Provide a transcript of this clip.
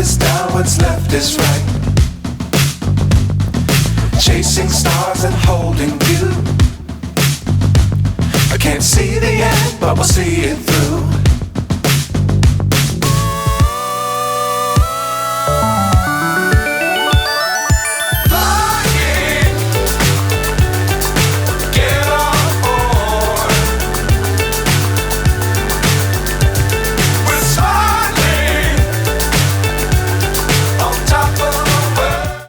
is down, what's left is right. Chasing stars and holding you. I can't see the end, but we'll see it through.